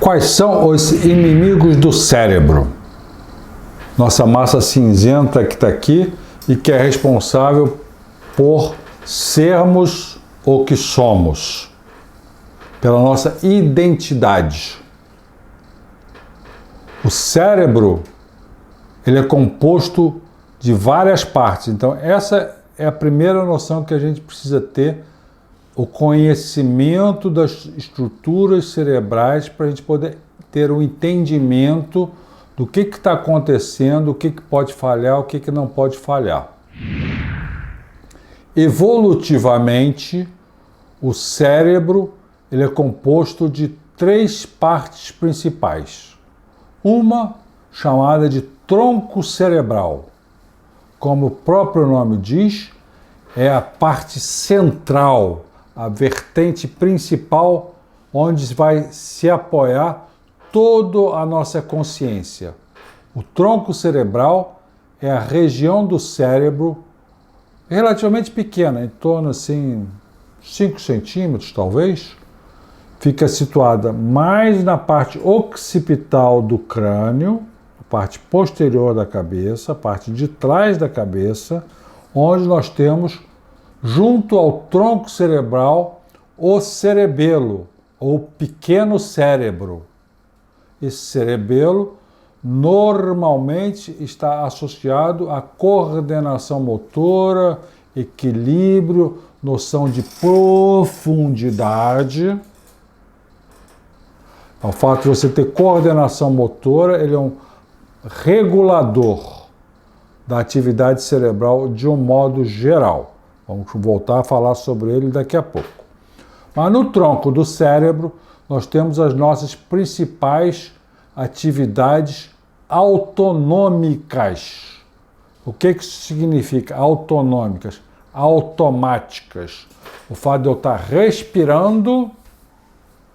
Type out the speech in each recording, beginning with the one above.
Quais são os inimigos do cérebro? Nossa massa cinzenta que está aqui e que é responsável por sermos o que somos, pela nossa identidade. O cérebro, ele é composto de várias partes. Então, essa é a primeira noção que a gente precisa ter, o conhecimento das estruturas cerebrais para a gente poder ter um entendimento do que está acontecendo, o que pode falhar, o que não pode falhar. Evolutivamente, o cérebro ele é composto de 3 partes principais. Uma chamada de tronco cerebral. Como o próprio nome diz, é a parte central, a vertente principal, onde vai se apoiar toda a nossa consciência. O tronco cerebral é a região do cérebro relativamente pequena, em torno assim 5 centímetros talvez, fica situada mais na parte occipital do crânio, a parte posterior da cabeça, a parte de trás da cabeça, onde nós temos, junto ao tronco cerebral, o cerebelo, ou pequeno cérebro. Esse cerebelo normalmente está associado à coordenação motora, equilíbrio, noção de profundidade. O fato de você ter coordenação motora, ele é um regulador da atividade cerebral de um modo geral. Vamos voltar a falar sobre ele daqui a pouco. Mas no tronco do cérebro, nós temos as nossas principais atividades autonômicas. O que isso significa? Autonômicas, automáticas. O fato de eu estar respirando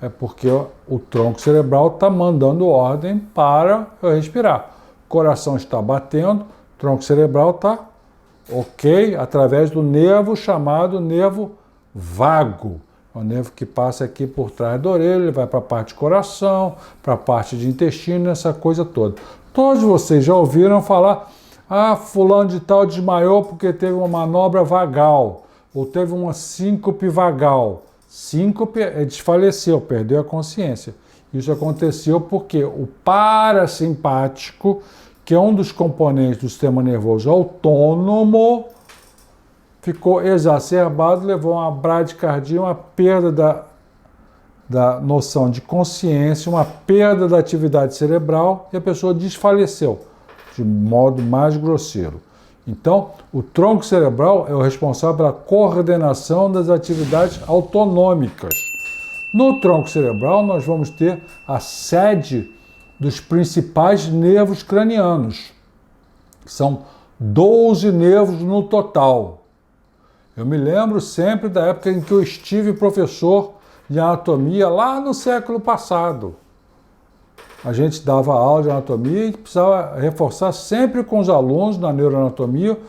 é porque o tronco cerebral está mandando ordem para eu respirar. O coração está batendo, o tronco cerebral está ok, através do nervo chamado nervo vago. É o nervo que passa aqui por trás da orelha, ele vai para a parte do coração, para a parte de intestino, essa coisa toda. Todos vocês já ouviram falar, fulano de tal desmaiou porque teve uma manobra vagal, ou teve uma síncope vagal. Síncope é desfaleceu, perdeu a consciência. Isso aconteceu porque o parasimpático, que é um dos componentes do sistema nervoso autônomo, ficou exacerbado, levou a uma bradicardia, uma perda da noção de consciência, uma perda da atividade cerebral e a pessoa desfaleceu, de modo mais grosseiro. Então, o tronco cerebral é o responsável pela coordenação das atividades autonômicas. No tronco cerebral, nós vamos ter a sede dos principais nervos cranianos. São 12 nervos no total. Eu me lembro sempre da época em que eu estive professor de anatomia lá no século passado. A gente dava aula de anatomia e precisava reforçar sempre com os alunos na neuroanatomia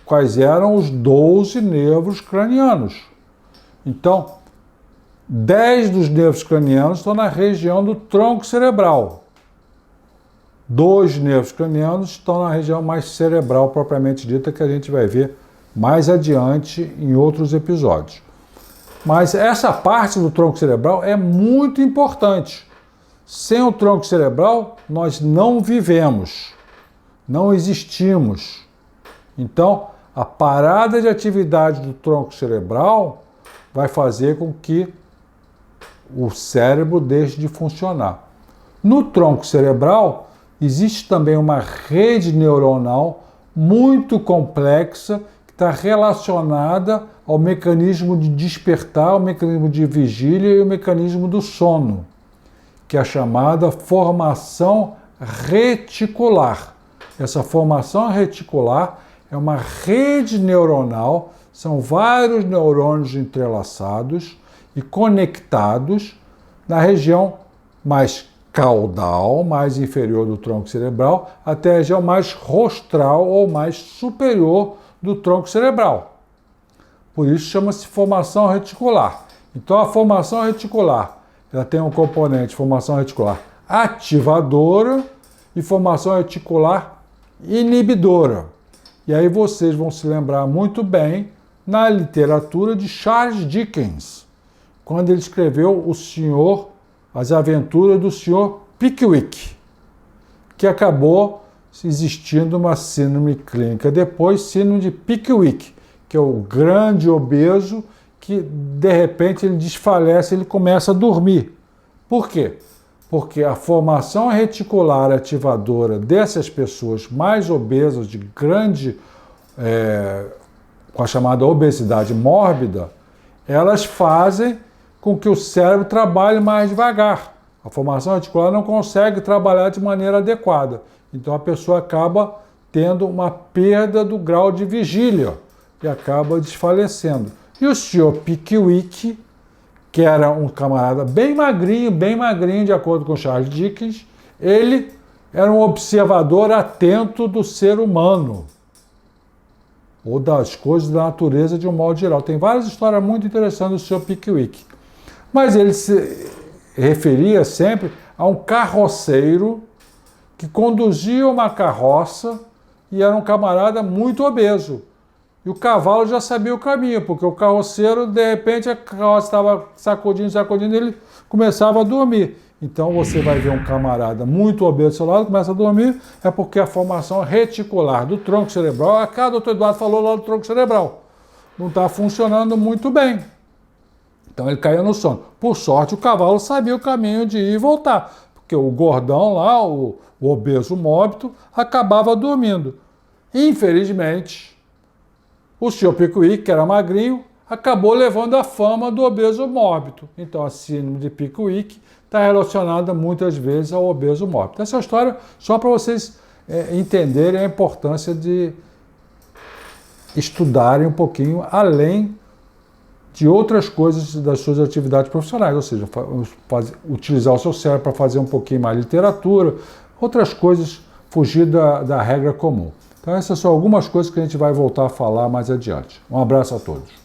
quais eram os 12 nervos cranianos. Então, 10 dos nervos cranianos estão na região do tronco cerebral. 2 nervos cranianos estão na região mais cerebral propriamente dita, que a gente vai ver mais adiante em outros episódios. Mas essa parte do tronco cerebral é muito importante. Sem o tronco cerebral, nós não vivemos, não existimos. Então, a parada de atividade do tronco cerebral vai fazer com que o cérebro deixe de funcionar. No tronco cerebral, existe também uma rede neuronal muito complexa que está relacionada ao mecanismo de despertar, ao mecanismo de vigília e ao mecanismo do sono, que é a chamada formação reticular. Essa formação reticular é uma rede neuronal, são vários neurônios entrelaçados e conectados na região mais caudal, mais inferior do tronco cerebral, até a região mais rostral ou mais superior do tronco cerebral. Por isso chama-se formação reticular. Então a formação reticular, ela tem um componente de formação reticular ativadora e formação reticular inibidora. E aí vocês vão se lembrar muito bem na literatura de Charles Dickens, quando ele escreveu As Aventuras do Sr. Pickwick, que acabou existindo uma síndrome clínica depois, síndrome de Pickwick, que é o grande obeso que, de repente, ele desfalece, ele começa a dormir. Por quê? Porque a formação reticular ativadora dessas pessoas mais obesas, de grande, com a chamada obesidade mórbida, elas fazem com que o cérebro trabalhe mais devagar. A formação reticular não consegue trabalhar de maneira adequada. Então a pessoa acaba tendo uma perda do grau de vigília e acaba desfalecendo. E o Sr. Pickwick, que era um camarada bem magrinho, de acordo com Charles Dickens, ele era um observador atento do ser humano, ou das coisas da natureza de um modo geral. Tem várias histórias muito interessantes do Sr. Pickwick. Mas ele se referia sempre a um carroceiro que conduzia uma carroça e era um camarada muito obeso. E o cavalo já sabia o caminho, porque o carroceiro, de repente, a carroça estava sacudindo, e ele começava a dormir. Então você vai ver um camarada muito obeso do seu lado, começa a dormir, é porque a formação reticular do tronco cerebral, o doutor Eduardo falou lá do tronco cerebral, não está funcionando muito bem. Então ele caiu no sono. Por sorte, o cavalo sabia o caminho de ir e voltar, porque o gordão lá, o obeso mórbido, acabava dormindo. Infelizmente, o Sr. Pickwick, que era magrinho, acabou levando a fama do obeso mórbido. Então a síndrome de Pickwick está relacionada muitas vezes ao obeso mórbido. Essa é uma história só para vocês entenderem a importância de estudarem um pouquinho além de outras coisas das suas atividades profissionais, ou seja, utilizar o seu cérebro para fazer um pouquinho mais literatura, outras coisas, fugir da regra comum. Então essas são algumas coisas que a gente vai voltar a falar mais adiante. Um abraço a todos.